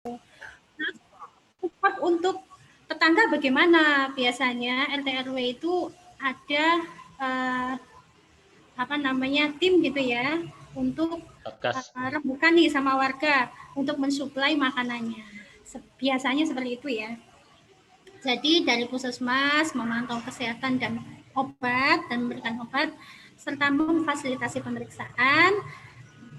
Nah, support untuk tetangga bagaimana? Biasanya RT RW itu ada eh, apa namanya tim gitu ya untuk Satgas. rembukan nih sama warga untuk mensuplai makanannya. Biasanya seperti itu ya. Jadi dari Puskesmas memantau kesehatan dan obat dan memberikan obat serta memfasilitasi pemeriksaan.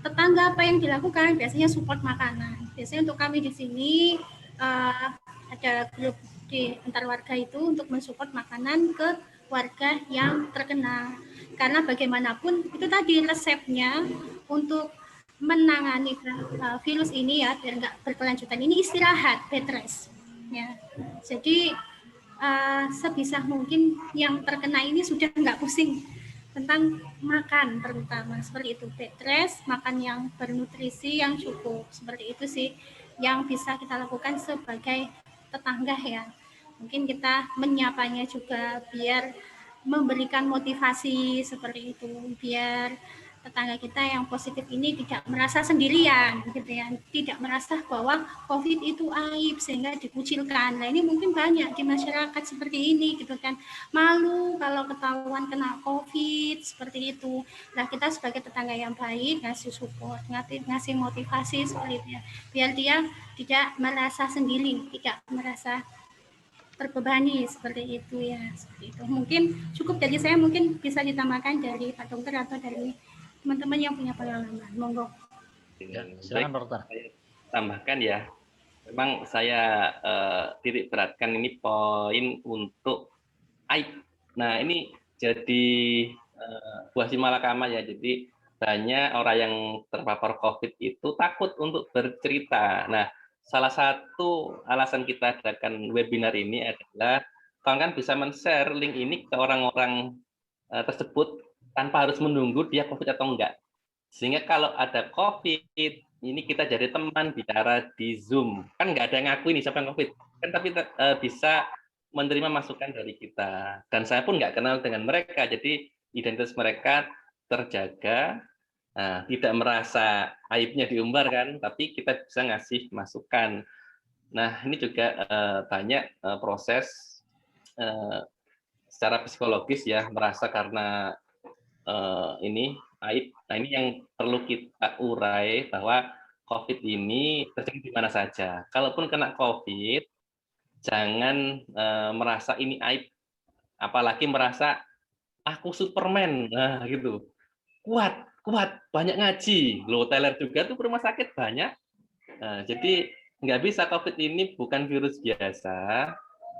Tetangga apa yang dilakukan? Biasanya support makanan. Biasanya untuk kami di sini uh, ada grup di antar warga itu untuk mensupport makanan ke warga yang terkena. Karena bagaimanapun itu tadi resepnya untuk menangani virus ini ya biar nggak berkelanjutan ini istirahat, bed rest. Ya, jadi sebisa mungkin yang terkena ini sudah nggak pusing tentang makan terutama seperti itu, bed rest, makan yang bernutrisi yang cukup seperti itu sih yang bisa kita lakukan sebagai tetangga ya. Mungkin kita menyapanya juga biar memberikan motivasi seperti itu biar tetangga kita yang positif ini tidak merasa sendirian gitu ya, tidak merasa bahwa COVID itu aib sehingga dikucilkan. Nah ini mungkin banyak di masyarakat seperti ini gitu kan, malu kalau ketahuan kena COVID seperti itu. Nah kita sebagai tetangga yang baik ngasih support, ngasih motivasi seperti itu ya, biar dia tidak merasa sendiri, tidak merasa terbebani seperti itu ya, seperti itu. Mungkin cukup dari saya, mungkin bisa ditambahkan dari Pak Dokter atau dari teman-teman yang punya pengalaman. Monggo. Ya, Baik, silakan dokter. saya tambahkan ya. Memang saya titik beratkan ini poin untuk aib. Nah, ini jadi buah si malakama ya. Jadi banyak orang yang terpapar COVID itu takut untuk bercerita. Nah, salah satu alasan kita adakan webinar ini adalah kawan-kawan bisa men-share link ini ke orang-orang tersebut tanpa harus menunggu dia COVID atau enggak. Sehingga kalau ada COVID, ini kita jadi teman bicara di Zoom. Kan nggak ada yang ngaku ini siapa yang COVID. Kan tapi bisa menerima masukan dari kita. Dan saya pun nggak kenal dengan mereka, jadi identitas mereka terjaga, tidak merasa aibnya diumbar kan, tapi kita bisa ngasih masukan. Nah, ini juga banyak proses secara psikologis ya, merasa karena ini aib. Nah, ini yang perlu kita urai bahwa COVID ini terjadi di mana saja. Kalaupun kena COVID, jangan merasa ini aib, apalagi merasa aku Superman, nah gitu. Kuat, kuat, banyak ngaji. Loh, teler juga tuh rumah sakit banyak. Nah, jadi nggak bisa COVID ini bukan virus biasa.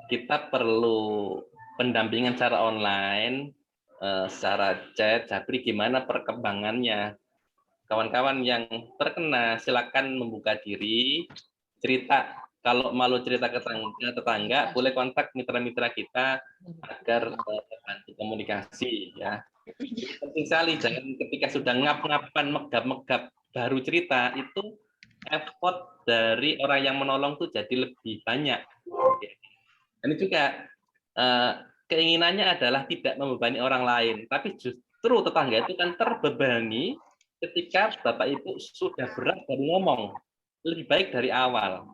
Kita perlu pendampingan secara online, secara chat, Japri gimana perkembangannya. Kawan-kawan yang terkena silakan membuka diri, cerita. Kalau malu cerita ke tetangga, boleh kontak mitra-mitra kita agar bantu komunikasi ya. Penting sekali, jangan ketika sudah ngap-ngapan, megap-megap baru cerita, itu effort dari orang yang menolong tuh jadi lebih banyak. Ini juga keinginannya adalah tidak membebani orang lain, tapi justru tetangga itu kan terbebani ketika Bapak Ibu sudah berat baru ngomong. Lebih baik dari awal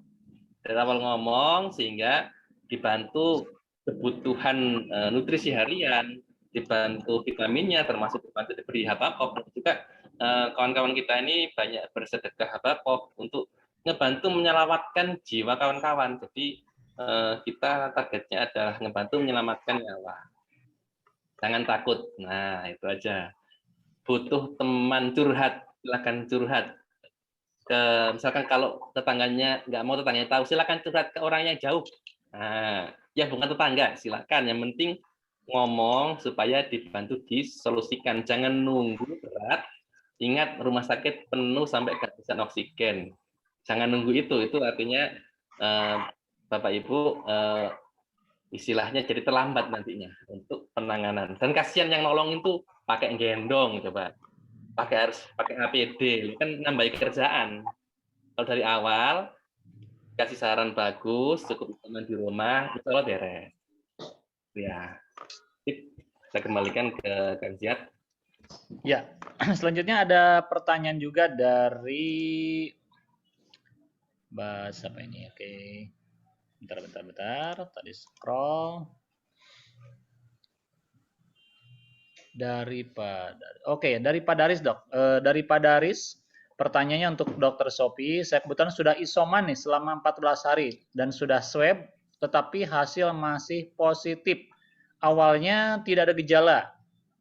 ngomong sehingga dibantu kebutuhan nutrisi harian, dibantu vitaminnya, termasuk dibantu diberi Habakov, dan juga kawan-kawan kita ini banyak bersedekah Habakov untuk ngebantu menyelamatkan jiwa kawan-kawan. Jadi kita targetnya adalah ngebantu menyelamatkan nyawa. Jangan takut. Nah, itu aja. Butuh teman curhat, silakan curhat. Misalkan kalau tetangganya nggak mau tetangganya tahu, silakan curhat ke orang yang jauh. Nah, ya bukan tetangga, silakan. Yang penting ngomong supaya dibantu disolusikan. Jangan nunggu berat. Ingat rumah sakit penuh sampai kehabisan oksigen. Jangan nunggu itu artinya Bapak Ibu istilahnya jadi terlambat nantinya untuk penanganan. Dan kasihan yang nolongin tuh pakai gendong coba. Harus pakai APD, kan nambah kerjaan. Kalau dari awal kasih saran bagus, cukup teman di rumah, itu Allah beres. Ya, saya kembalikan ke Kang Ziad. Ya, selanjutnya ada pertanyaan juga dari Bahas apa ini? Oke. Bentar. Tadi scroll. Dari Pak Daris, Dok. Dari Pak Daris, pertanyaannya untuk Dokter Sophie. Saya kebetulan sudah isoman nih selama 14 hari dan sudah swab, tetapi hasil masih positif. Awalnya tidak ada gejala.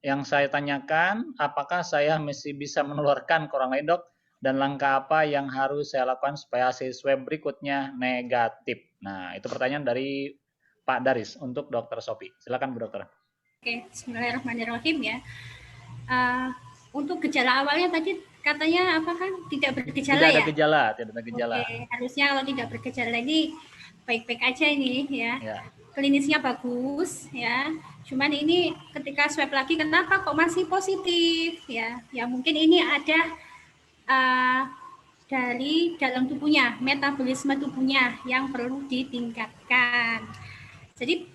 Yang saya tanyakan, apakah saya masih bisa menularkan ke orang lain, Dok? Dan langkah apa yang harus saya lakukan supaya hasil swab berikutnya negatif? Nah, itu pertanyaan dari Pak Daris untuk Dokter Sophie. Silakan Bu Dokter. Oke, bismillahirrahmanirrahim ya. Untuk gejala awalnya tadi katanya apa kan tidak bergejala Tidak ada ya? gejala, tidak ada gejala. Oke, harusnya kalau tidak bergejala ini baik-baik aja ini ya. Ya. Klinisnya bagus ya. Cuman ini ketika swab lagi kenapa kok masih positif ya? Ya mungkin ini ada dari dalam tubuhnya, metabolisme tubuhnya yang perlu ditingkatkan. Jadi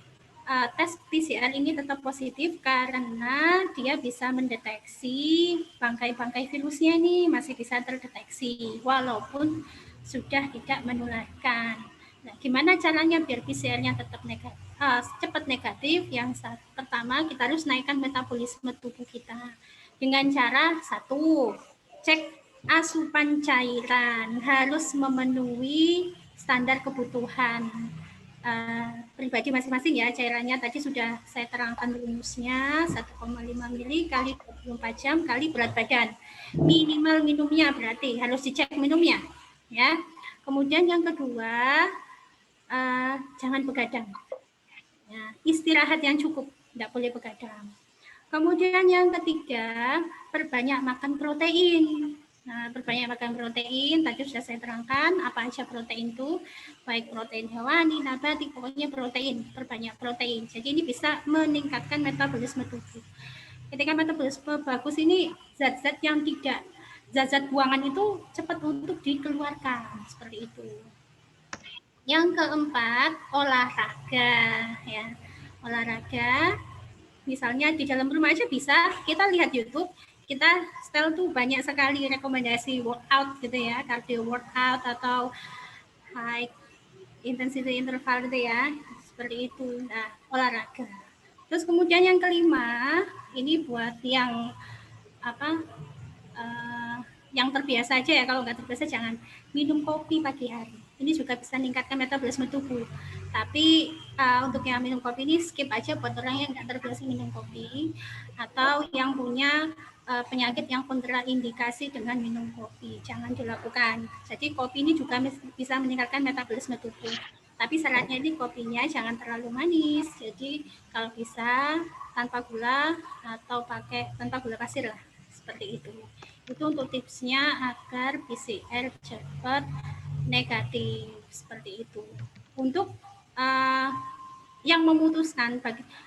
tes PCR ini tetap positif karena dia bisa mendeteksi bangkai-bangkai virusnya nih masih bisa terdeteksi walaupun sudah tidak menularkan. Nah, gimana caranya biar PCR-nya tetap negatif, cepat negatif? Yang pertama kita harus naikkan metabolisme tubuh kita dengan cara satu, cek asupan cairan harus memenuhi standar kebutuhan pribadi masing-masing ya. Cairannya tadi sudah saya terangkan rumusnya 1,5 mili kali 24 jam kali berat badan. Minimal minumnya berarti harus dicek minumnya ya. Kemudian yang kedua jangan begadang. Ya, istirahat yang cukup, tidak boleh begadang. Kemudian yang ketiga, perbanyak makan protein. Nah, perbanyak makan protein, tadi sudah saya terangkan apa aja protein itu, baik protein hewani, nabati, pokoknya protein, perbanyak protein. Jadi ini bisa meningkatkan metabolisme tubuh. Ketika metabolisme bagus ini, zat-zat yang tidak, zat-zat buangan itu cepat untuk dikeluarkan, seperti itu. Yang keempat, olahraga ya. Olahraga misalnya di dalam rumah aja bisa, kita lihat YouTube, kita setel tuh banyak sekali rekomendasi workout gitu ya, cardio workout atau high intensity interval gitu ya, seperti itu. Nah, olahraga. Terus kemudian yang kelima, ini buat yang apa yang terbiasa aja ya, kalau nggak terbiasa jangan minum kopi pagi hari. Ini juga bisa meningkatkan metabolisme tubuh. Tapi untuk yang minum kopi ini skip aja buat orang yang nggak terbiasa minum kopi atau yang punya penyakit yang kontraindikasi dengan minum kopi. Jangan dilakukan. Jadi kopi ini juga bisa meningkatkan metabolisme tubuh. Tapi syaratnya ini kopinya jangan terlalu manis. Jadi kalau bisa tanpa gula atau pakai tanpa gula pasir lah. Seperti itu. Itu untuk tipsnya agar PCR cepat negatif, seperti itu. Untuk yang memutuskan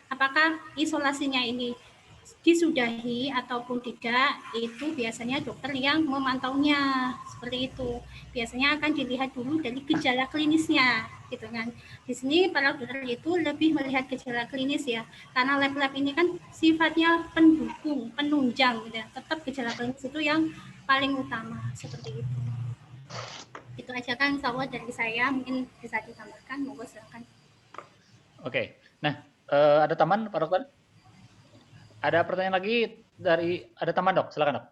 apakah isolasinya ini disudahi ataupun tidak, itu biasanya dokter yang memantaunya, seperti itu. Biasanya akan dilihat dulu dari gejala klinisnya, gitu kan. Di sini para dokter itu lebih melihat gejala klinis ya, karena lab-lab ini kan sifatnya pendukung, penunjang, gitu ya. Tetap gejala klinis itu yang paling utama, seperti itu. Itu aja kan, insya Allah dari saya, mungkin bisa ditambahkan, monggo silakan. Oke, nah ada tambahan Pak Dokter? Ada pertanyaan lagi ada tambahan Dok, silakan Dok.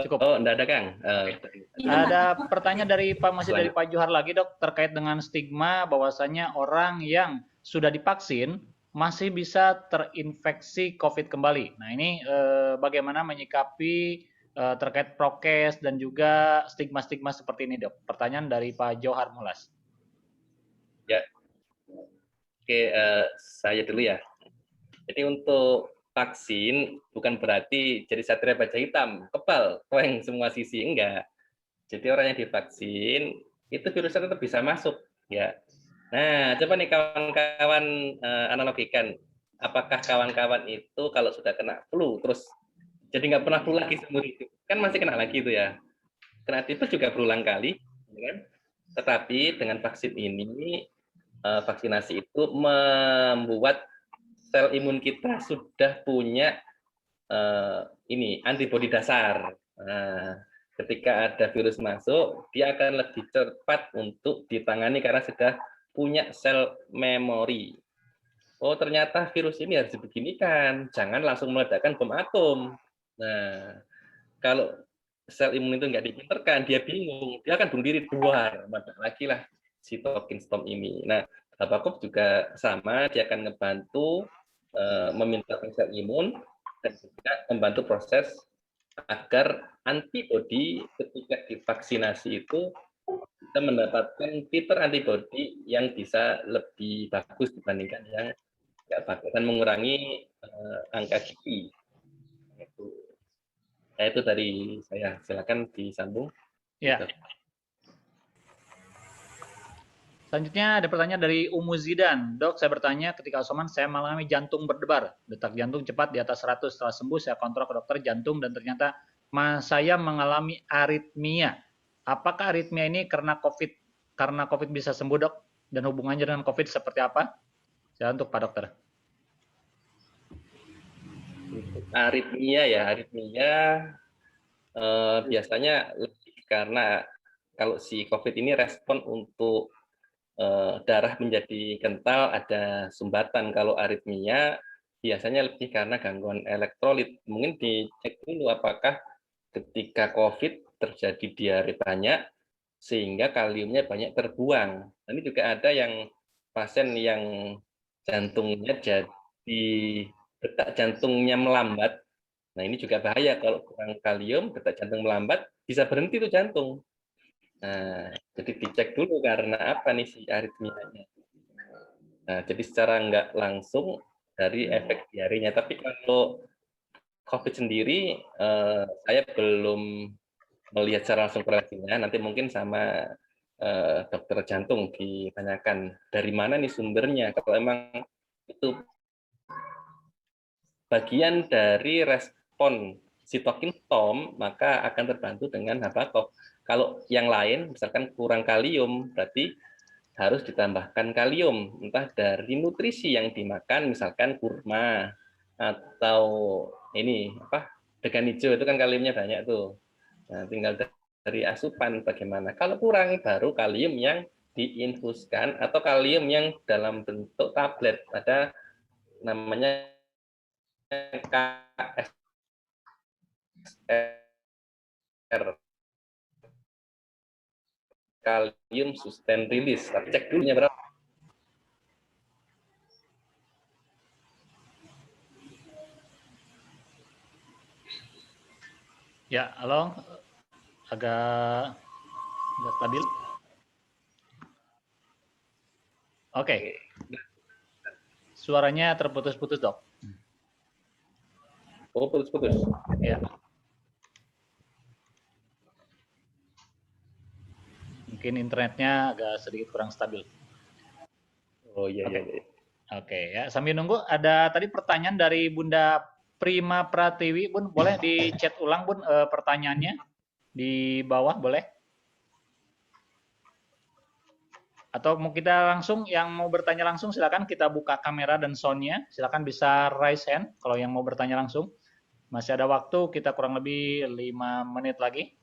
Cukup. Oh, enggak ada Kang. Ada pertanyaan dari Pak Johar lagi Dok, terkait dengan stigma bahwasanya orang yang sudah divaksin masih bisa terinfeksi COVID kembali. Nah ini bagaimana menyikapi terkait prokes dan juga stigma-stigma seperti ini Dok? Pertanyaan dari Pak Johar Mulas. Ya, oke, saya dulu ya. Jadi untuk vaksin bukan berarti jadi satria baja hitam, kebal, toeng semua sisi, enggak. Jadi orang yang divaksin itu virusnya tetap bisa masuk, ya. Nah, coba nih kawan-kawan analogikan, apakah kawan-kawan itu kalau sudah kena flu terus jadi nggak pernah flu lagi seumur hidup, kan masih kena lagi itu ya. Kena tipes juga berulang kali, ya kan? Tetapi dengan vaksin ini, vaksinasi itu membuat sel imun kita sudah punya ini antibodi dasar. Nah, ketika ada virus masuk, dia akan lebih cepat untuk ditangani karena sudah punya sel memori. Oh, ternyata virus ini harus dibeginikan, jangan langsung meledakkan bom atom. Nah, kalau sel imun itu nggak dipinterkan, dia bingung, dia akan bunuh diri luar, lagi lah sitokin storm ini. Nah, Babakov juga sama, dia akan ngebantu memintakan sel imun dan juga membantu proses agar antibodi ketika divaksinasi itu kita mendapatkan titer antibodi yang bisa lebih bagus dibandingkan yang nggak bagus dan mengurangi angka KIPI. Itu dari saya. Silakan disambung. Ya. Selanjutnya ada pertanyaan dari Umu Zidan. Dok, saya bertanya ketika isoman saya mengalami jantung berdebar. Detak jantung cepat di atas 100. Setelah sembuh saya kontrol ke dokter jantung dan ternyata saya mengalami aritmia. Apakah aritmia ini karena COVID bisa sembuh, Dok? Dan hubungannya dengan COVID seperti apa? Saya untuk Pak Dokter. Aritmia ya, aritmia biasanya lebih karena kalau si COVID ini respon untuk darah menjadi kental, ada sumbatan. Kalau aritmia biasanya lebih karena gangguan elektrolit. Mungkin dicek dulu apakah ketika COVID terjadi diare banyak sehingga kaliumnya banyak terbuang. Ini juga ada yang pasien yang jantungnya jadi detak jantungnya melambat. Nah, ini juga bahaya kalau kurang kalium, detak jantung melambat, bisa berhenti tuh jantung. Nah, jadi dicek dulu karena apa nih si aritmianya. Nah, jadi secara nggak langsung dari efek diarenya. Tapi kalau COVID sendiri, saya belum melihat secara langsung korelasinya. Nanti mungkin sama dokter jantung ditanyakan dari mana nih sumbernya. Kalau emang itu bagian dari respon sitokin storm, maka akan terbantu dengan Babakov. Kalau yang lain, misalkan kurang kalium, berarti harus ditambahkan kalium, entah dari nutrisi yang dimakan, misalkan kurma, atau ini, degan hijau, itu kan kaliumnya banyak tuh. Nah, tinggal dari asupan bagaimana. Kalau kurang, baru kalium yang diinfuskan, atau kalium yang dalam bentuk tablet, ada namanya KSR, kalium sustain release. Tapi cek dulunya berapa. Ya, halo. Agak stabil. Oke. Suaranya terputus-putus, Dok. Oh, putus-putus. Ya. Mungkin internetnya agak sedikit kurang stabil. Oh iya, Oke. iya. Oke, ya. Sambil nunggu, ada tadi pertanyaan dari Bunda Prima Pratiwi. Bun, boleh di chat ulang, Bun, pertanyaannya di bawah, boleh? Atau mau kita langsung, yang mau bertanya langsung, silakan kita buka kamera dan sound-nya. Silakan bisa raise hand kalau yang mau bertanya langsung. Masih ada waktu, kita kurang lebih 5 menit lagi.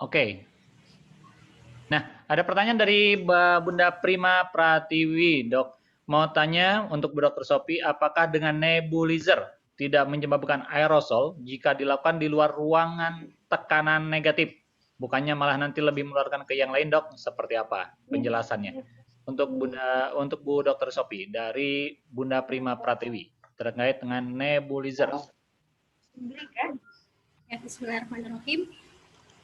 Oke. Nah, ada pertanyaan dari Bunda Prima Pratiwi, Dok. Mau tanya untuk Bu Dr. Sophie, apakah dengan nebulizer tidak menyebabkan aerosol jika dilakukan di luar ruangan tekanan negatif? Bukannya malah nanti lebih menularkan ke yang lain, Dok? Seperti apa penjelasannya? Untuk Bu Dr. Sophie dari Bunda Prima Pratiwi terkait dengan nebulizer. Ya, bismillahirrahmanirrahim.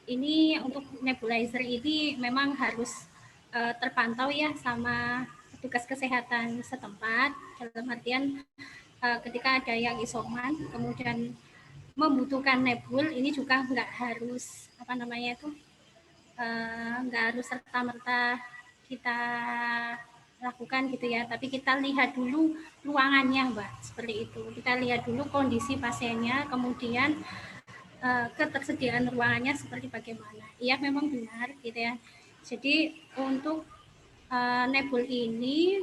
Ini untuk nebulizer ini memang harus terpantau ya sama petugas kesehatan setempat, dalam artian ketika ada yang isoman kemudian membutuhkan nebul, ini juga nggak harus nggak harus serta-merta kita lakukan gitu ya, tapi kita lihat dulu ruangannya, Mbak, seperti itu. Kita lihat dulu kondisi pasiennya, kemudian ketersediaan ruangannya seperti bagaimana. Iya, memang benar gitu ya. Jadi untuk nebul ini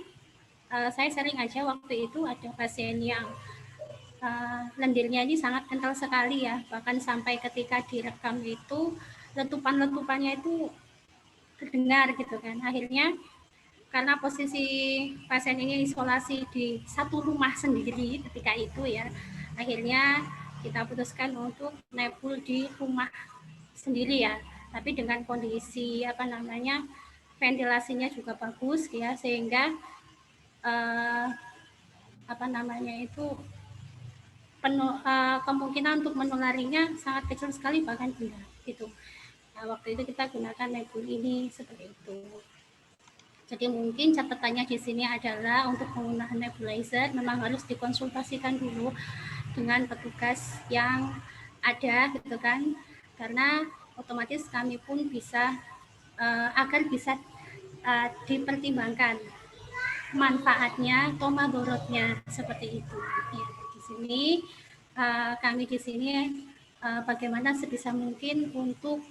saya sering aja waktu itu ada pasien yang lendirnya ini sangat kental sekali ya, bahkan sampai ketika direkam itu letupan-letupannya itu terdengar gitu kan. Akhirnya karena posisi pasien ini isolasi di satu rumah sendiri ketika itu ya, akhirnya kita putuskan untuk nebul di rumah sendiri ya, tapi dengan kondisi ventilasinya juga bagus ya, sehingga kemungkinan untuk menularinya sangat kecil sekali, bahkan rendah gitu. Nah, waktu itu kita gunakan nebul ini seperti itu. Jadi mungkin catatannya di sini adalah untuk penggunaan nebulizer memang harus dikonsultasikan dulu dengan petugas yang ada gitu kan, karena otomatis kami pun bisa agar bisa dipertimbangkan manfaatnya, tomadorotnya seperti itu. Ya, di sini kami di sini bagaimana sebisa mungkin untuk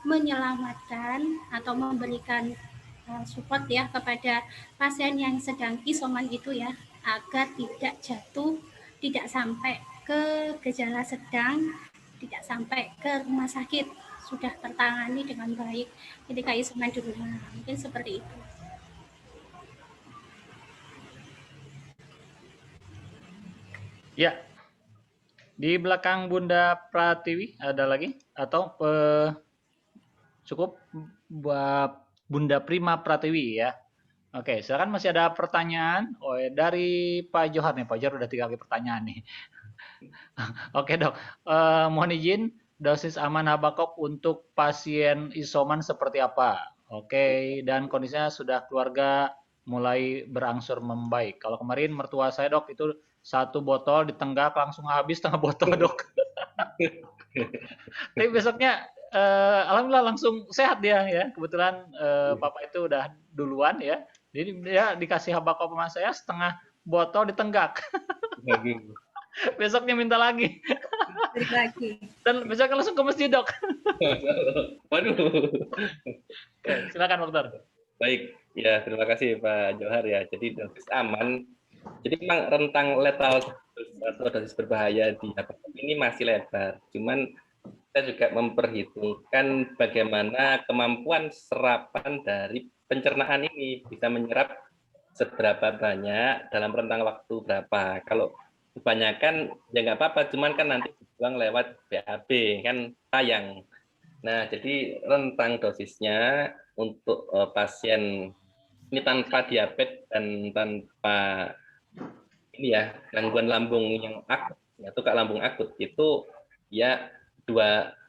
menyelamatkan atau memberikan support ya kepada pasien yang sedang isoman itu ya, agar tidak jatuh, tidak sampai ke gejala sedang, tidak sampai ke rumah sakit, sudah tertangani dengan baik ketika isoman di rumah. Mungkin seperti itu. Ya, di belakang Bunda Pratiwi ada lagi atau cukup buat Bunda Prima Pratiwi ya. Oke, silakan, masih ada pertanyaan. Oh, dari Pak Johar nih. Pak Johar udah 3 kali pertanyaan nih. Oke dok, mohon izin, dosis aman Habakop untuk pasien isoman seperti apa? Oke, dan kondisinya sudah keluarga mulai berangsur membaik. Kalau kemarin mertua saya dok itu 1 botol ditenggak langsung habis setengah botol dok. Tapi besoknya alhamdulillah langsung sehat dia ya. Kebetulan papa itu udah duluan ya. Jadi dia dikasih Habakop sama saya setengah botol ditenggak. Besoknya minta lagi. Dan besoknya langsung ke masjid dok. Waduh. Silakan dokter. Baik, ya terima kasih Pak Johar ya. Jadi dosis aman. Jadi memang rentang letal atau dosis berbahaya di Habakop ini masih lebar. Cuman kita juga memperhitungkan bagaimana kemampuan serapan dari pencernaan ini, bisa menyerap seberapa banyak dalam rentang waktu berapa. Kalau kebanyakan ya nggak apa-apa, cuman kan nanti dibuang lewat BAB kan sayang. Nah, jadi rentang dosisnya untuk pasien ini tanpa diabetes dan tanpa ini ya gangguan lambung yang akut atau lambung akut itu ya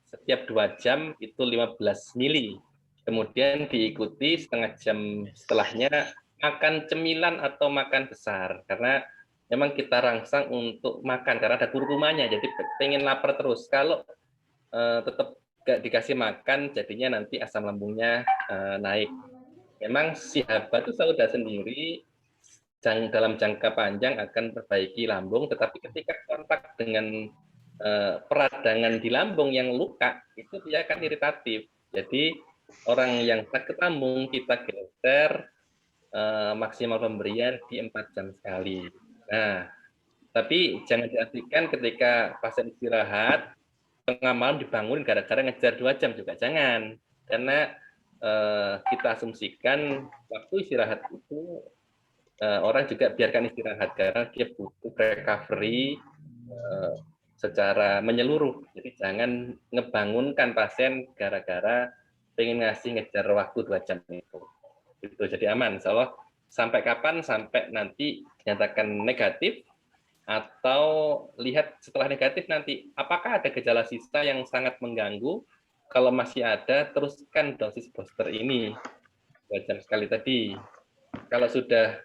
setiap 2 jam itu 15 mili. Kemudian diikuti setengah jam setelahnya makan cemilan atau makan besar, karena memang kita rangsang untuk makan karena ada kurkumanya, jadi pengen lapar terus. Kalau tetap gak dikasih makan, jadinya nanti asam lambungnya naik. Memang si haba itu sudah sendiri dalam jangka panjang akan perbaiki lambung, tetapi ketika kontak dengan peradangan di lambung yang luka, itu dia akan iritatif. Jadi orang yang sakit lambung kita geser maksimal pemberian di 4 jam sekali. Nah, tapi jangan diartikan ketika pasien istirahat tengah malam dibangun gara-gara ngejar 2 jam juga jangan, karena kita asumsikan waktu istirahat itu orang juga biarkan istirahat karena dia butuh recovery secara menyeluruh. Jadi jangan ngebangunkan pasien gara-gara pengen ngejar waktu 2 jam itu. Jadi aman, insya Allah. Sampai kapan? Sampai nanti dinyatakan negatif, atau lihat setelah negatif nanti apakah ada gejala sisa yang sangat mengganggu. Kalau masih ada, teruskan dosis booster ini 2 jam sekali tadi. Kalau sudah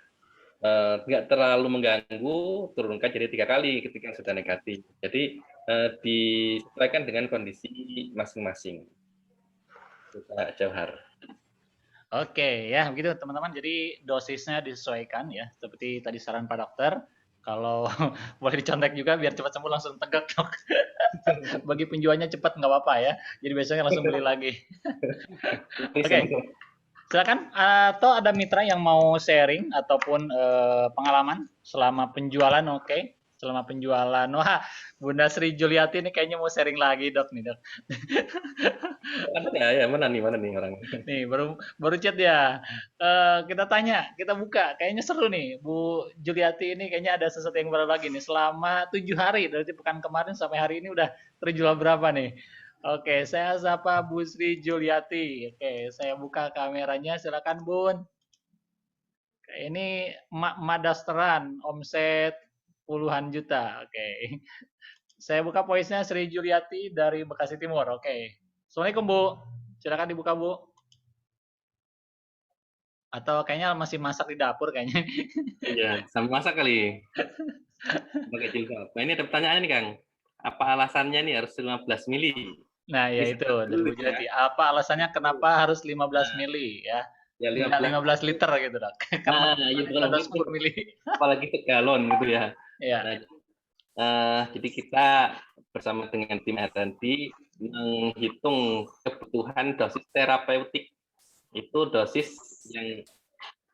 nggak terlalu mengganggu, turunkan jadi 3 kali ketika sudah negatif. Jadi disesuaikan dengan kondisi masing-masing. Pak Johar. Oke ya, begitu teman-teman. Jadi dosisnya disesuaikan ya, seperti tadi saran Pak Dokter. Kalau boleh dicontek juga biar cepat sembuh langsung tegak dok. Bagi penjualnya cepat nggak apa-apa ya. Jadi besoknya langsung beli lagi. Oke. Silakan, atau ada mitra yang mau sharing ataupun pengalaman selama penjualan, oke. selama penjualan. Wah, Bunda Sri Juliati ini kayaknya mau sharing lagi, Dok nih, Dok. Ada ya, mana nih orang? Nih, baru chat ya. Kita tanya, kita buka. Kayaknya seru nih, Bu Juliati ini kayaknya ada sesuatu yang baru lagi nih. Selama 7 hari, berarti pekan kemarin sampai hari ini udah terjual berapa nih? Oke, saya sapa Bu Sri Juliati. Oke, saya buka kameranya. Silakan, Bun. Ini emak dasteran, omset puluhan juta. Oke. Saya buka voice-nya Sri Juliati dari Bekasi Timur. Oke. Assalamualaikum, Bu. Silakan dibuka, Bu. Atau kayaknya masih masak di dapur kayaknya. Iya, sambil masak kali. Pakai jilbab. Nah, ini ada pertanyaan nih, Kang. Apa alasannya nih harus 15 mili? Nah, ya itu dari Bu Juliati. Apa alasannya kenapa harus 15 mili ya? Ya, Tidak 15 liter gitu, Dok. Karena iya, ada 10 mili. apalagi segalon gitu ya. Iya. Nah, jadi kita bersama dengan tim R&D menghitung kebutuhan dosis terapeutik. Itu dosis yang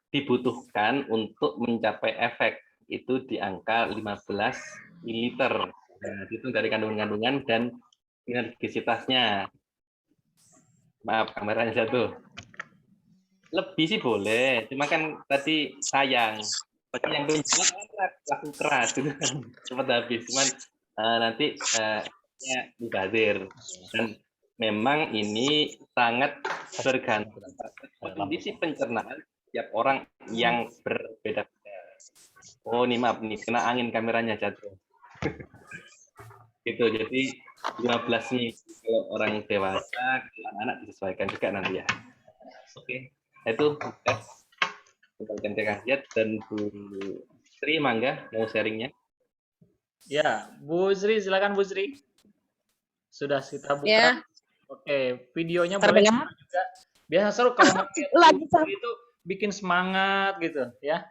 dibutuhkan untuk mencapai efek. Itu di angka 15 ml. Nah, itu dari kandungan-kandungan dan sinergisitasnya. Maaf, kameranya jatuh. Lebih sih boleh, cuma kan tadi sayang. Bagi yang penjual laku keras gitu kan, cepat habis. Cuman nanti ya mubazir. Dan memang ini sangat bergantung pada kondisi pencernaan tiap orang yang berbeda-beda. Oh, ini maaf nih, kena angin kameranya jatuh. Gitu, jadi 15 nih kalau orang dewasa, kalau anak disesuaikan juga nanti ya. Oke, itu ganti kajian dan Bu Sri, mangga mau sharingnya. Ya, Bu Sri, silakan Bu Sri. Sudah kita buka. Ya. Oke, videonya boleh juga. Biasa seru kalau lagi itu bikin semangat gitu ya.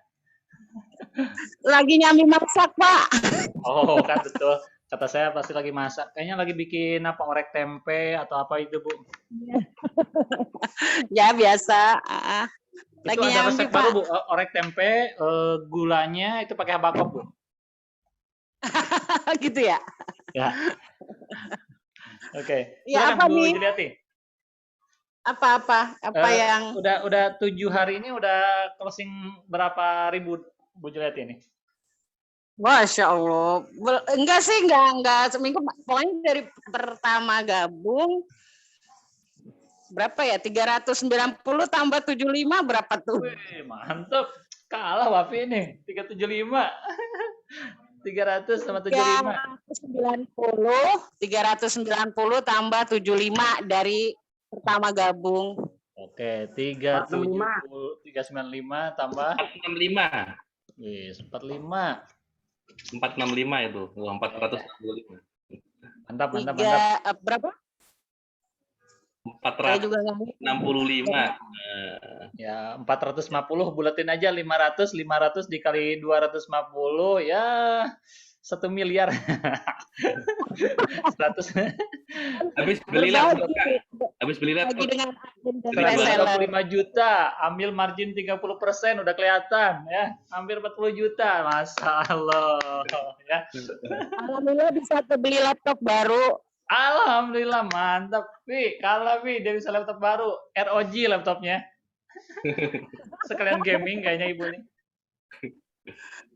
Lagi nyambi masak, Pak. Oh, kan betul. Kata saya pasti lagi masak. Kayaknya lagi bikin apa, orek tempe atau apa itu, Bu? Ya, biasa. Itu ada resep baru, Bu. Orek tempe, gulanya itu pakai habakop, Bu. Gitu ya? Ya. Oke. Ya, Silakan, apa Bu nih? Juliati. Apa yang udah 7 hari ini udah closing berapa ribu, Bu Juliati ini? Masya Allah. Enggak sih, enggak seminggu. Pokoknya dari pertama gabung, berapa ya? 390 tambah 75 berapa tuh? Wih, mantap. Kalah Wafi ini. 375. 300 sama 75. 390 tambah 75 dari pertama gabung. Oke, 395 tambah 465. Yes, 45. 465 itu, 465. Mantap. Berapa? 465. Ya, 450 bulatin aja 500 dikali 250 ya 1 miliar. 100. Habis beli laptop, dengan 125 juta, ambil margin 30%, udah kelihatan ya. Hampir 40 juta. Masya Allah ya. Alhamdulillah bisa beli laptop baru. Alhamdulillah, mantap. Kalah dia bisa laptop baru, ROG laptopnya. Sekalian gaming kayaknya Ibu nih.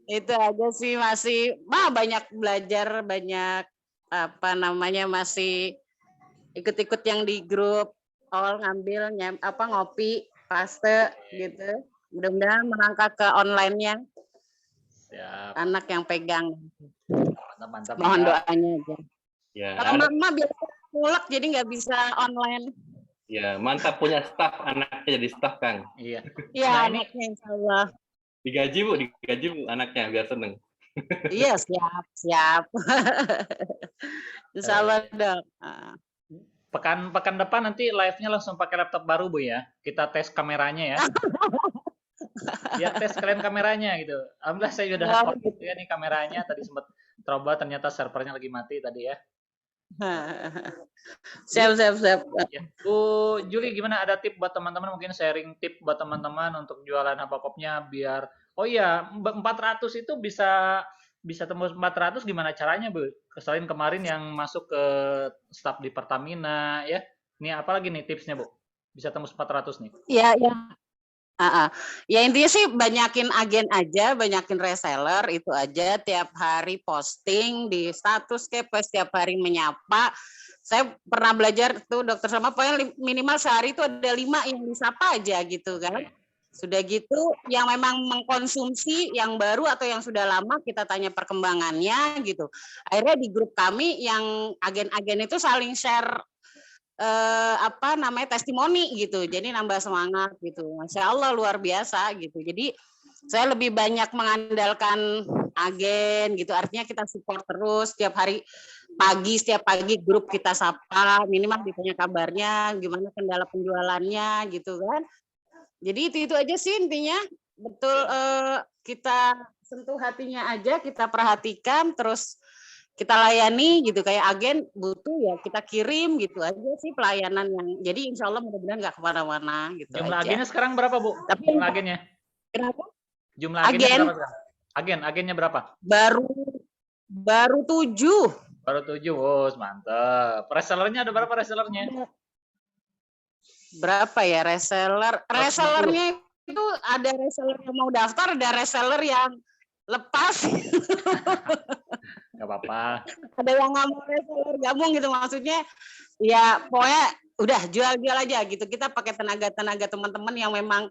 Itu aja sih, masih banyak belajar, banyak masih ikut-ikut yang di grup ngambil ngopi paste gitu. Mudah-mudahan merangkak ke online-nya. Siap. Anak yang pegang. Mantap. Mohon doanya aja. Ya. Kalau mama biasa mulak jadi nggak bisa online. Ya, mantap punya staff, anaknya jadi staff, Kang. Iya. Iya, anaknya insya Allah. Digaji Bu anaknya biar seneng. Iya, siap. Insya Allah, Dok. Pekan depan nanti live-nya langsung pakai laptop baru, Bu ya. Kita tes kameranya ya. Ya, tes kalian kameranya gitu. Alhamdulillah saya sudah upload ya nih kameranya. Tadi sempat coba, ternyata servernya lagi mati tadi ya. Siap. Ya. Bu Juli, gimana, ada tip buat teman-teman, mungkin sharing tip buat teman-teman untuk jualan habakopnya biar 400 itu bisa bisa tembus 400 gimana caranya, Bu? Selain kemarin yang masuk ke staf di Pertamina ya. Ini apa lagi nih tipsnya, Bu? Bisa tembus 400 nih. Ya, ya. Ya intinya sih banyakin agen aja, banyakin reseller itu aja, tiap hari posting di status setiap hari menyapa. Saya pernah belajar tuh dokter sama pokoknya minimal sehari itu ada 5 yang disapa aja gitu kan. Sudah gitu yang memang mengkonsumsi yang baru atau yang sudah lama kita tanya perkembangannya gitu. Akhirnya di grup kami yang agen-agen itu saling share testimoni gitu, jadi nambah semangat gitu. Masya Allah luar biasa gitu. Jadi saya lebih banyak mengandalkan agen gitu, artinya kita support terus setiap pagi grup kita sapa, minimal ditanya kabarnya, gimana kendala penjualannya gitu kan. Jadi itu aja sih intinya, betul kita sentuh hatinya aja, kita perhatikan terus kita layani gitu, kayak agen butuh ya kita kirim gitu aja sih pelayanan yang jadi insya Allah mudah-mudahan nggak kemana-mana gitu. Jumlah aja. agennya sekarang berapa, Bu? Tapi Jumlah agennya? Kenapa? Jumlah agennya berapa sekarang? Agennya berapa? Baru 7. Baru 7, oh mantap. Resellernya ada berapa resellernya? Berapa ya reseller? Resellernya itu ada reseller yang mau daftar, ada reseller yang lepas. Gak apa-apa. Ada yang nggak mau reseller gabung gitu, maksudnya ya pokoknya udah jual aja gitu. Kita pakai tenaga teman-teman yang memang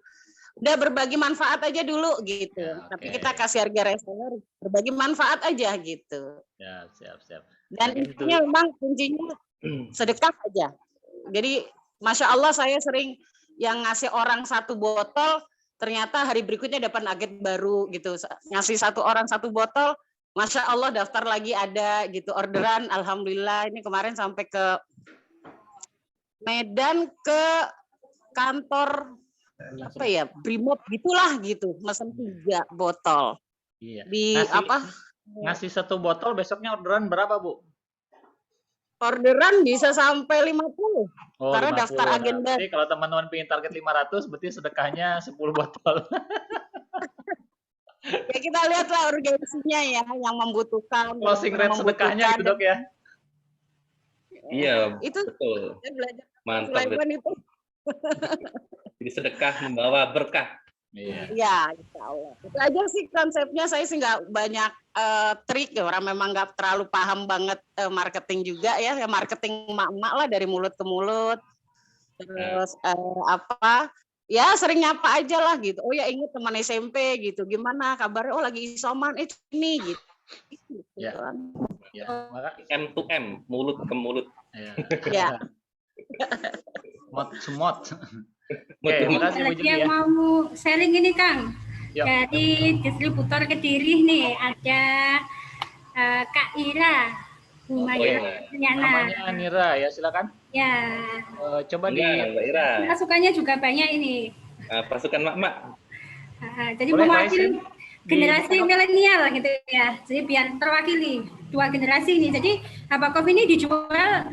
udah berbagi manfaat aja dulu gitu. Ya, Tapi kita kasih harga reseller berbagi manfaat aja gitu. Ya, siap. Dan intinya memang kuncinya sedekah aja. Jadi Masya Allah saya sering yang ngasih orang 1 botol, ternyata hari berikutnya dapat nugget baru gitu. Ngasih 1 orang 1 botol, Masya Allah daftar lagi ada gitu, orderan. Alhamdulillah ini kemarin sampai ke Medan, ke kantor apa ya, Brimob gitulah gitu, mesen 3 botol. Iya. Ngasih 1 botol, besoknya orderan berapa, Bu? Orderan bisa sampai 50. Oh, Karena 50. daftar agen baru. Jadi kalau teman-teman pengen target 500, berarti sedekahnya 10 botol. Ya kita lihatlah urgensinya ya, yang membutuhkan. Closing rate sedekahnya gitu, Dok ya? Iya, itu betul. Saya belajar Mantap. itu. Jadi sedekah membawa berkah. Iya. Ya, insya Allah. Itu aja sih konsepnya. Saya sih nggak banyak trik ya, orang memang nggak terlalu paham banget marketing juga ya. Marketing emak-emak lah dari mulut ke mulut. Terus ya sering nyapa aja lah gitu. Oh ya ingat teman SMP gitu. Gimana kabarnya? Oh lagi isoman ini gitu. Ya. Ya, maka M to M, mulut ke mulut. Ya. Semot. Oke, terima kasih Bu Juli ya. Mau sharing ini Kang. Yuk. Dari distributor Kediri nih ada Kak Ira. Namanya Nira ya, silakan. Ya. Coba Mbak Ira. Pasukannya juga banyak ini. Pasukan mak-mak. Jadi mewakili generasi milenial gitu ya. Jadi biar terwakili 2 generasi ini. Jadi Habakov ini dijual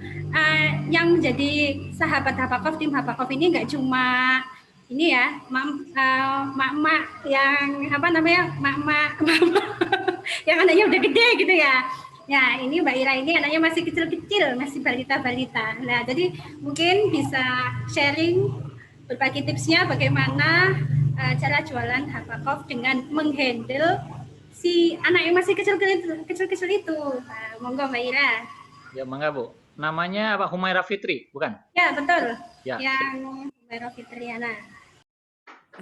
yang jadi sahabat Habakov, tim Habakov ini nggak cuma ini ya, mak-mak yang apa namanya, mak-mak yang anaknya udah gede gitu ya. Ya ini Mbak Ira ini anaknya masih kecil-kecil, masih balita-balita. Nah jadi mungkin bisa sharing berbagi tipsnya bagaimana cara jualan Habakov dengan menghandle si anak yang masih kecil-kecil itu. Monggo Mbak Ira. Ya mangga Bu. Namanya apa? Humaira Fitri, bukan? Ya betul. Ya. Yang Humaira Fitriana.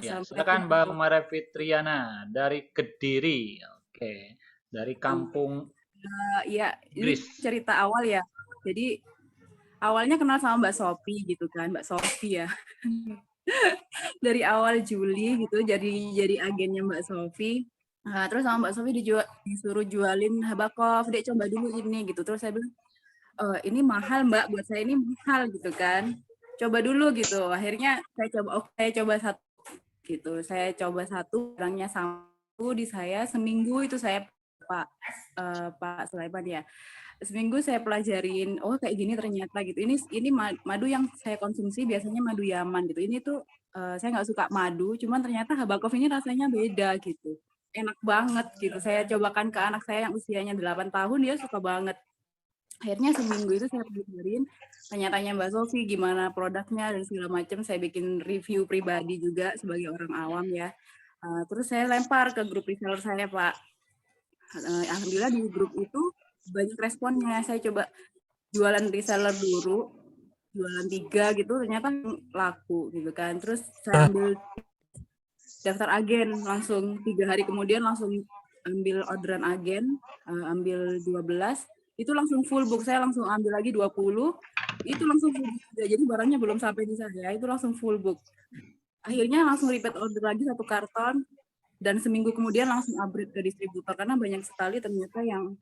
Ya, silakan Mbak Humaira Fitriana dari Kediri. Oke. Dari kampung ya, ini cerita awal ya. Jadi awalnya kenal sama Mbak Sophie gitu kan, Mbak Sophie ya. Dari awal Juli gitu jadi agennya Mbak Sophie. Nah, terus sama Mbak Sophie disuruh jualin Habakov, dia coba dulu ini gitu. Terus saya bilang, ini mahal Mbak, buat saya ini mahal gitu kan. Coba dulu gitu. Akhirnya saya coba 1 gitu. Saya coba 1, barangnya satu di saya, seminggu itu saya Pak Sulaiman ya. Seminggu saya pelajarin, oh kayak gini ternyata gitu. Ini madu yang saya konsumsi biasanya madu Yaman gitu. Ini tuh saya nggak suka madu, cuman ternyata Habakov ini rasanya beda gitu. enak banget gitu. Saya cobakan ke anak saya yang usianya 8 tahun, dia suka banget. Akhirnya seminggu itu saya pelajarin, tanya-tanya Mbak Sofi gimana produknya dan segala macam. Saya bikin review pribadi juga sebagai orang awam ya. Terus saya lempar ke grup reseller saya, Pak. Alhamdulillah di grup itu banyak responnya. Saya coba jualan reseller dulu, jualan 3 gitu, ternyata laku gitu kan. Terus saya ambil daftar agen, langsung 3 hari kemudian langsung ambil orderan agen, ambil 12, itu langsung full book. Saya langsung ambil lagi 20, itu langsung full book. Jadi barangnya belum sampai di saya, itu langsung full book. Akhirnya langsung repeat order lagi 1 karton, dan seminggu kemudian langsung upgrade ke distributor, karena banyak sekali ternyata yang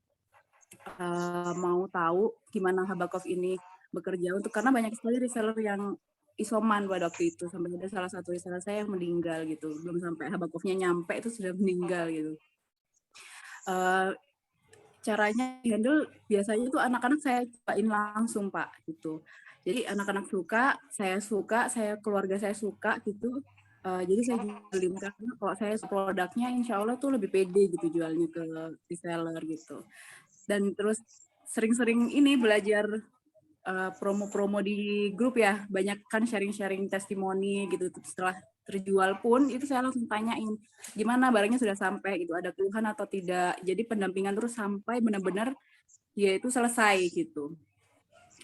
mau tahu gimana Habakov ini bekerja, karena banyak sekali reseller yang isoman pada waktu itu, sampai ada salah satu reseller saya yang meninggal gitu, belum sampai Habakovnya nyampe itu sudah meninggal gitu. Caranya handle biasanya itu anak-anak saya cobain langsung, Pak, gitu. Jadi anak-anak suka, keluarga saya suka gitu. Jadi saya jualin, karena kalau saya produknya insya Allah tuh lebih pede gitu jualnya ke reseller gitu. Dan terus sering-sering ini belajar promo-promo di grup ya, banyak kan sharing-sharing testimoni gitu. Setelah terjual pun itu saya langsung tanyain gimana barangnya sudah sampai gitu, ada keluhan atau tidak. Jadi pendampingan terus sampai benar-benar ya itu selesai gitu.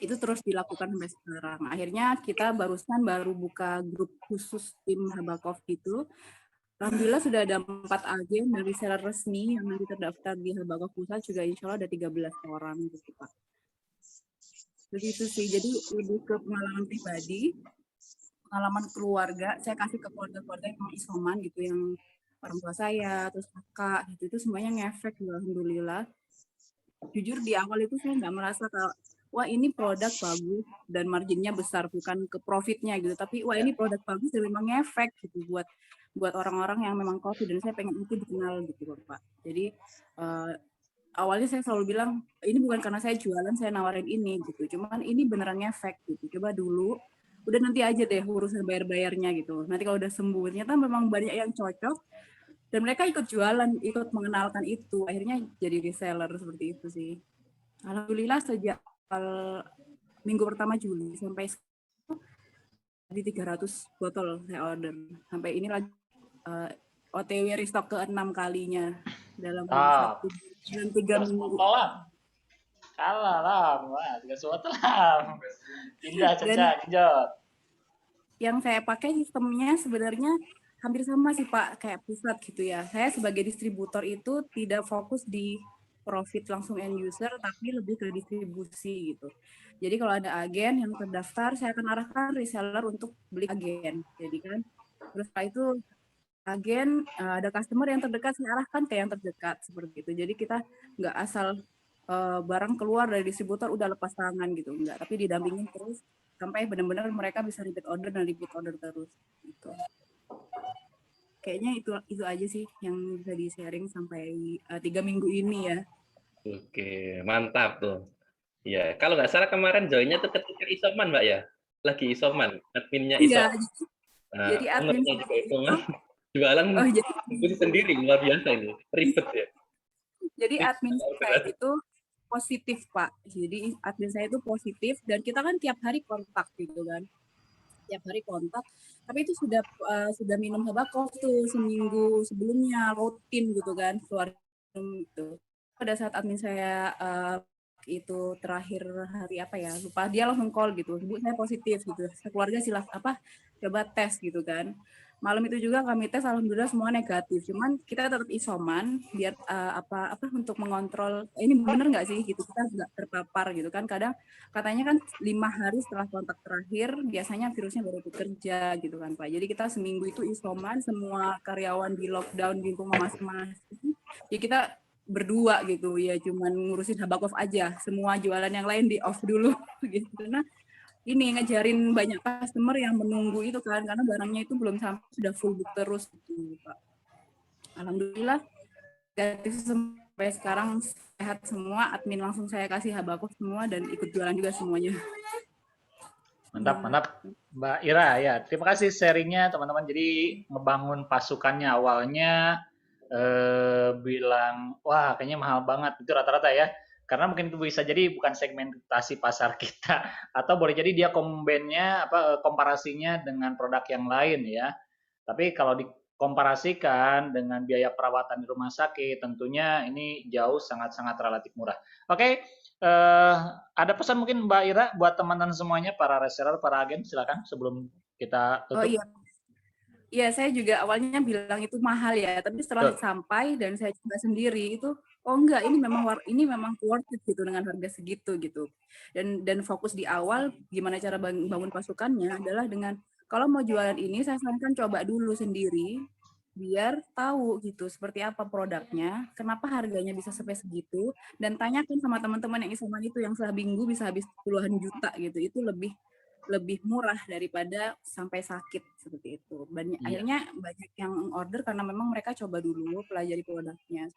Itu terus dilakukan sampai sekarang. Akhirnya kita barusan baru buka grup khusus tim Habakov gitu. Alhamdulillah sudah ada 4 agen dan reseller resmi yang nanti terdaftar di Habakov Pusat juga insya Allah ada 13 orang gitu, Pak. Jadi itu sih, jadi lebih ke pengalaman pribadi, pengalaman keluarga. Saya kasih ke keluarga-keluarga yang isoman gitu, yang orang tua saya, terus kakak gitu, itu semuanya ngefek, alhamdulillah. Jujur di awal itu saya nggak merasa kalau wah ini produk bagus dan marginnya besar, bukan ke profitnya gitu, tapi wah ini produk bagus dan memang ngefek gitu buat orang-orang yang memang COVID, dan saya pengen itu dikenal gitu Pak. Jadi awalnya saya selalu bilang ini bukan karena saya jualan saya nawarin ini gitu, cuman ini beneran ngefek gitu, coba dulu, udah nanti aja deh urusan bayar-bayarnya gitu, nanti kalau udah sembuh. Ternyata memang banyak yang cocok dan mereka ikut jualan, ikut mengenalkan itu, akhirnya jadi reseller seperti itu sih. Alhamdulillah sejak minggu pertama Juli sampai di 300 botol saya order. Sampai ini lagi OTW restock ke-6 kalinya dalam 1 dan 3 minggu. Kalah lah, 3 botol lah. Indah, Caca, Injot. Yang saya pakai sistemnya sebenarnya hampir sama sih Pak, kayak pusat gitu ya. Saya sebagai distributor itu tidak fokus di profit langsung end user, tapi lebih ke distribusi gitu. Jadi kalau ada agen yang terdaftar, saya akan arahkan reseller untuk beli agen. Jadi kan, terus setelah itu agen, ada customer yang terdekat, saya arahkan ke yang terdekat seperti itu. Jadi kita nggak asal barang keluar dari distributor udah lepas tangan gitu, enggak. Tapi didampingin terus sampai benar-benar mereka bisa repeat order dan repeat order terus. Gitu. Kayaknya itu aja sih yang bisa di-sharing sampai 3 minggu ini ya. Oke, mantap tuh. Ya, kalau nggak salah kemarin joinnya tuh ketika isoman, Mbak ya? Lagi isoman, adminnya isoman. Nah, jadi admin juga isoman, jualan jadi sendiri, luar biasa ini, ribet ya. Jadi admin saya itu positif, Pak. Jadi admin saya itu positif dan kita kan tiap hari kontak gitu kan. Tiap hari kontak, tapi itu sudah minum Habakov tuh seminggu sebelumnya rutin gitu kan, keluar itu. Pada saat admin saya itu terakhir hari apa ya, lupa, dia langsung call gitu, Bu saya positif gitu, keluarga coba tes gitu kan. Malam itu juga kami tes, alhamdulillah semua negatif, cuman kita tetap isoman biar untuk mengontrol ini bener nggak sih gitu, kita nggak terpapar gitu kan. Kadang katanya kan 5 hari setelah kontak terakhir biasanya virusnya baru bekerja gitu kan Pak. Jadi kita seminggu itu isoman, semua karyawan di lockdown di rumah masing-masing, ya kita berdua gitu ya, cuman ngurusin Habakov aja, semua jualan yang lain di off dulu gitu. Karena ini ngajarin banyak customer yang menunggu itu kan, karena barangnya itu belum sampai, sudah full book terus gitu Pak. Alhamdulillah negatif sampai sekarang sehat semua, admin langsung saya kasih Habakov semua dan ikut jualan juga semuanya. Mantap Mbak Ira ya. Terima kasih sharingnya teman-teman. Jadi ngebangun pasukannya awalnya bilang, wah kayaknya mahal banget, itu rata-rata ya. Karena mungkin itu bisa jadi bukan segmentasi pasar kita, atau boleh jadi dia komparasinya dengan produk yang lain ya. Tapi kalau dikomparasikan dengan biaya perawatan di rumah sakit, tentunya ini jauh sangat-sangat relatif murah. Oke, ada pesan mungkin Mbak Ira buat teman-teman semuanya, para reseller, para agen, silakan sebelum kita Oh tutup. iya, iya saya juga awalnya bilang itu mahal ya, tapi setelah Betul. sampai dan saya coba sendiri itu, oh enggak, ini memang worth it gitu dengan harga segitu gitu. Dan fokus di awal gimana cara bangun pasukannya adalah dengan kalau mau jualan ini saya sarankan coba dulu sendiri biar tahu gitu seperti apa produknya, kenapa harganya bisa sampai segitu, dan tanyakan sama teman-teman yang isoman itu yang seminggu bisa habis puluhan juta gitu. Itu lebih murah daripada sampai sakit seperti itu. Iya. Akhirnya banyak yang order karena memang mereka coba dulu pelajari produknya.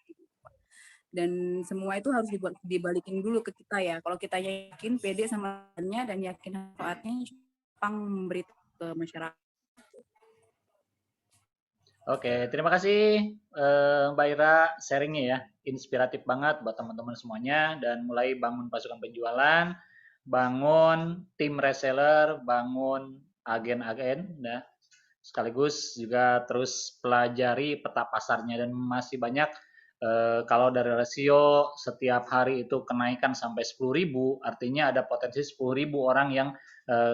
Dan semua itu harus dibalikin dulu ke kita ya. Kalau kita yakin pede sama dan yakin manfaatnya, Jepang memberi ke masyarakat. Oke, terima kasih Mbak Ira sharingnya ya, inspiratif banget buat teman-teman semuanya, dan mulai bangun pasukan penjualan, bangun tim reseller, bangun agen-agen, ya. Sekaligus juga terus pelajari peta pasarnya, dan masih banyak kalau dari rasio setiap hari itu kenaikan sampai 10.000, artinya ada potensi 10.000 orang yang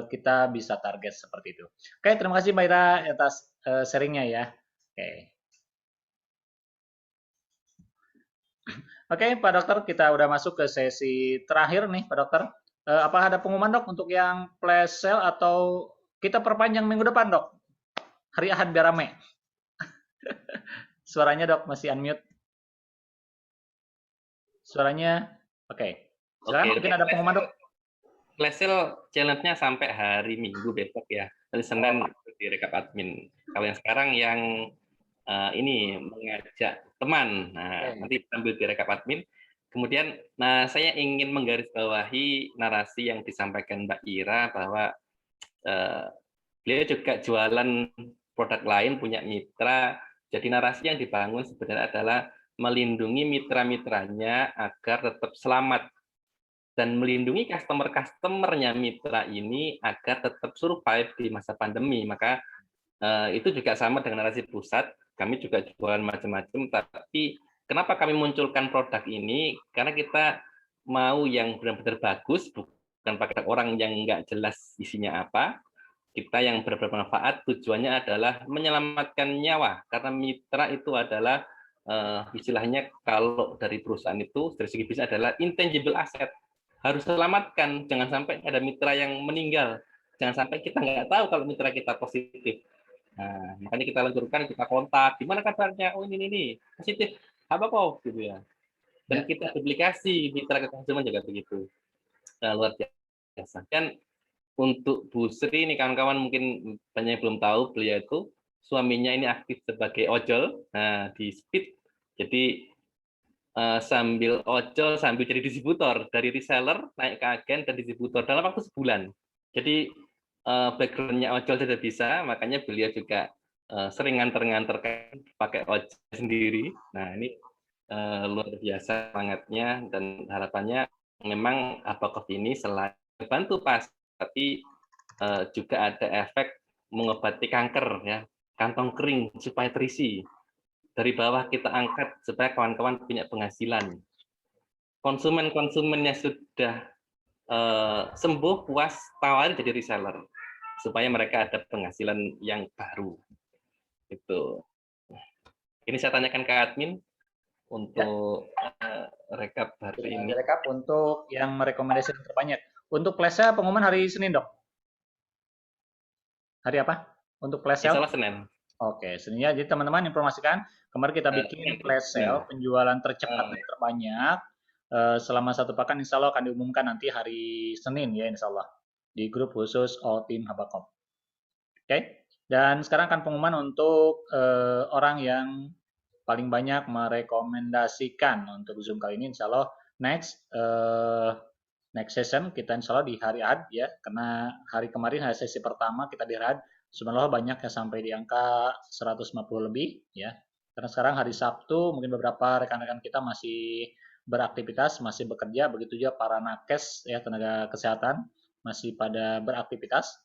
kita bisa target seperti itu. Oke, terima kasih Mbak Ira atas sharingnya ya. Oke, Pak Dokter, kita udah masuk ke sesi terakhir nih, Pak Dokter. Apa ada pengumuman dok untuk yang flash sale atau kita perpanjang minggu depan dok? Hari Ahad biar rame. Suaranya dok masih unmute. Suaranya, oke. Silakan, mungkin ada pengumuman dok. Flash sale challenge-nya sampai hari Minggu besok ya. Hari Senin di rekap admin. Kalau yang sekarang yang ini mengajak teman. Nah, nanti sambil di rekap admin. Kemudian, saya ingin menggarisbawahi narasi yang disampaikan Mbak Ira bahwa beliau juga jualan produk lain, punya mitra. Jadi narasi yang dibangun sebenarnya adalah melindungi mitra-mitranya agar tetap selamat dan melindungi customer-customernya mitra ini agar tetap survive di masa pandemi. Maka itu juga sama dengan narasi pusat. Kami juga jualan macam-macam, tapi kenapa kami munculkan produk ini? Karena kita mau yang benar-benar bagus, bukan pakai orang yang nggak jelas isinya apa. Kita yang bermanfaat, tujuannya adalah menyelamatkan nyawa, karena mitra itu adalah istilahnya kalau dari perusahaan itu dari segi bisnis adalah intangible asset, harus selamatkan, jangan sampai ada mitra yang meninggal, jangan sampai kita nggak tahu kalau mitra kita positif. Nah, makanya kita luncurkan, kita kontak, gimana kabarnya? Oh ini positif, apa kok gitu ya. Dan kita duplikasi mitra konsumen juga begitu. Luar biasa. Dan untuk Bu Sri ini kawan-kawan mungkin banyak yang belum tahu, beliau itu suaminya ini aktif sebagai ojol, di Speed. Jadi sambil ojol sambil jadi distributor, dari reseller naik ke agen dan distributor dalam waktu sebulan. Jadi background-nya ojol sudah bisa, makanya beliau juga sering nganter-nganter pakai ojol sendiri. Nah ini luar biasa semangatnya, dan harapannya memang Abakov ini selain bantu pas, tapi juga ada efek mengobati kanker ya, kantong kering supaya terisi. Dari bawah kita angkat supaya kawan-kawan punya penghasilan. Konsumen-konsumennya sudah sembuh, puas, tawarin jadi reseller supaya mereka ada penghasilan yang baru. Itu. Ini saya tanyakan ke admin untuk rekap hari ini. Rekap untuk yang merekomendasikan terbanyak. Untuk flash-nya pengumuman hari Senin dok. Hari apa? Untuk flash sale? Insya Allah Senin. Oke, Senin ya. Jadi teman-teman informasikan, kemarin kita bikin flash sale penjualan tercepat dan terbanyak selama 1 pekan, insya Allah akan diumumkan nanti hari Senin ya, insya Allah di grup khusus All Team Habakov. Oke, dan sekarang akan pengumuman untuk orang yang paling banyak merekomendasikan untuk Zoom kali ini, insya Allah next session kita insya Allah di hari Ahad ya, karena hari kemarin hari sesi pertama kita di hari Ahad, subhanallah banyak ya sampai di angka 150 lebih ya. Karena sekarang hari Sabtu, mungkin beberapa rekan-rekan kita masih beraktivitas, masih bekerja, begitu juga para nakes ya, tenaga kesehatan masih pada beraktivitas.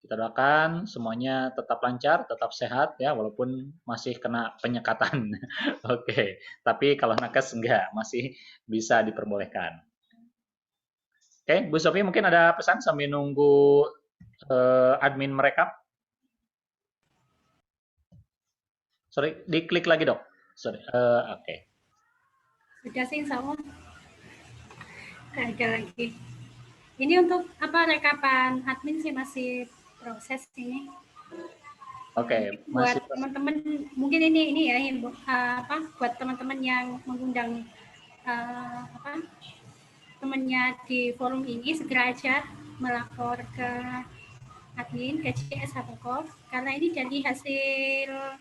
Kita doakan semuanya tetap lancar, tetap sehat ya, walaupun masih kena penyekatan. Oke, tapi kalau nakes enggak, masih bisa diperbolehkan. Oke, Bu Sofi mungkin ada pesan sambil nunggu admin merekap. Sorry, diklik lagi dok. Sorry, oke. Sudah sih, insya Allah. Nggak ada lagi. Ini untuk apa rekapan admin sih masih proses ini. Oke, Buat masih teman-teman mungkin ini ya apa buat teman-teman yang mengundang apa temannya di forum ini segera aja melapor ke admin ke CS Habakov karena ini dari hasil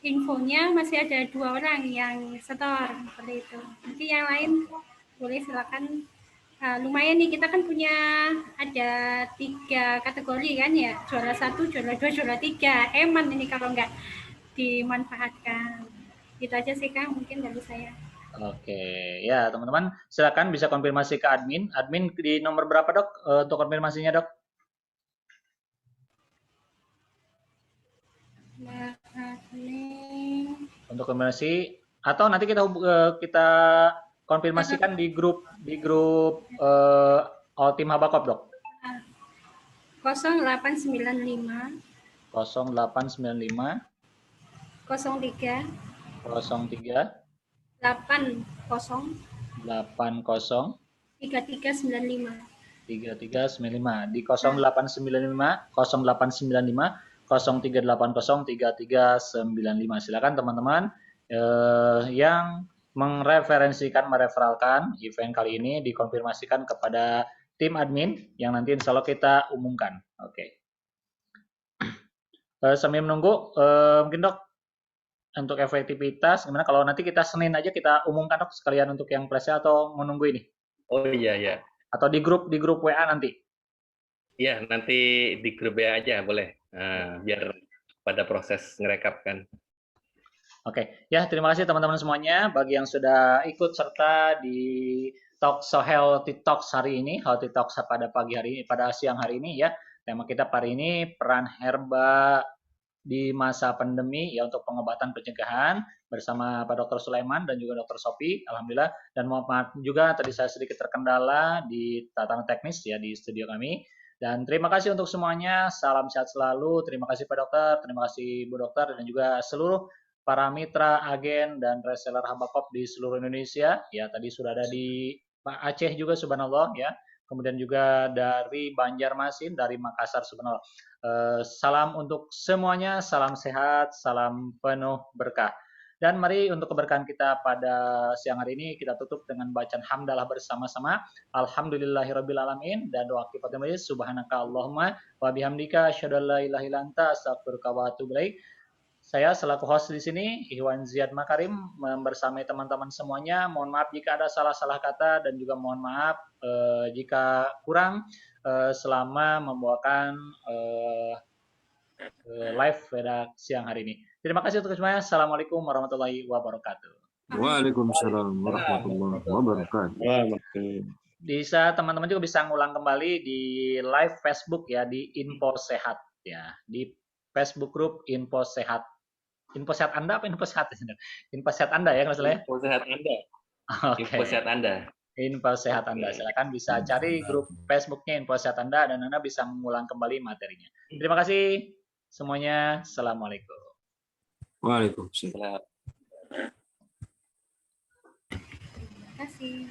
infonya masih ada 2 orang yang setor seperti itu. Nanti yang lain boleh silakan. Lumayan nih kita kan punya ada 3 kategori kan ya, juara 1, juara 2, juara 3. Eman ini kalau nggak dimanfaatkan. Itu aja sih Kang mungkin dari saya. Oke, ya teman-teman silakan bisa konfirmasi ke admin. Admin di nomor berapa dok untuk konfirmasinya dok? Untuk konfirmasi atau nanti kita konfirmasikan di grup tim Habakop dok. 0895 0895 03 03 80 80 3395 3395 di 0895 0895 0380 3395. Silakan teman-teman yang mereferalkan event kali ini dikonfirmasikan kepada tim admin yang nanti insya Allah kita umumkan. Oke. Sambil menunggu, mungkin dok untuk efektivitas gimana kalau nanti kita Senin aja kita umumkan dok sekalian untuk yang flashnya atau menunggu ini? Oh iya ya. Atau di grup WA nanti? Iya, nanti di grup WA aja boleh. Biar pada proses ngerekap kan. Oke, ya terima kasih teman-teman semuanya bagi yang sudah ikut serta di Healthy Talks hari ini, Healthy Talks pada pagi hari ini, pada siang hari ini ya. Tema kita hari ini peran herba di masa pandemi ya untuk pengobatan pencegahan bersama Pak Dr. Sulaiman dan juga Dr. Sophie, alhamdulillah. Dan mohon maaf juga tadi saya sedikit terkendala di tatanan teknis ya di studio kami. Dan terima kasih untuk semuanya, salam sehat selalu. Terima kasih Pak Dokter, terima kasih Bu Dokter dan juga seluruh para mitra, agen dan reseller Habakop di seluruh Indonesia. Ya tadi sudah ada di Pak Aceh juga subhanallah ya. Kemudian juga dari Banjarmasin, dari Makassar subhanallah. Salam untuk semuanya, salam sehat, salam penuh berkah. Dan mari untuk keberkahan kita pada siang hari ini kita tutup dengan bacaan hamdalah bersama-sama. Alhamdulillahirrabbilalamin dan doa kifatul majlis subhanaka Allahumma wa bihamdika asyhadu an la ilaha illa anta astaghfiruka wa atubu ilaik. Saya selaku host di sini, Iwan Ziad Makarim, bersama teman-teman semuanya. Mohon maaf jika ada salah-salah kata dan juga mohon maaf jika kurang selama membawakan live pada siang hari ini. Terima kasih untuk semuanya. Assalamualaikum warahmatullahi wabarakatuh. Waalaikumsalam warahmatullahi wabarakatuh. Bisa teman-teman juga bisa ngulang kembali di live Facebook ya di Info Sehat ya di Facebook group Info Sehat. Info Sehat Anda apa Info Sehat? Info Sehat Anda ya kalau salah ya. Info Sehat Anda. Okay. Info Sehat Anda. Info Sehat Anda. Silakan bisa cari grup Facebooknya Info Sehat Anda dan Anda bisa mengulang kembali materinya. Terima kasih semuanya. Assalamualaikum. Waalaikumsalam. Terima kasih.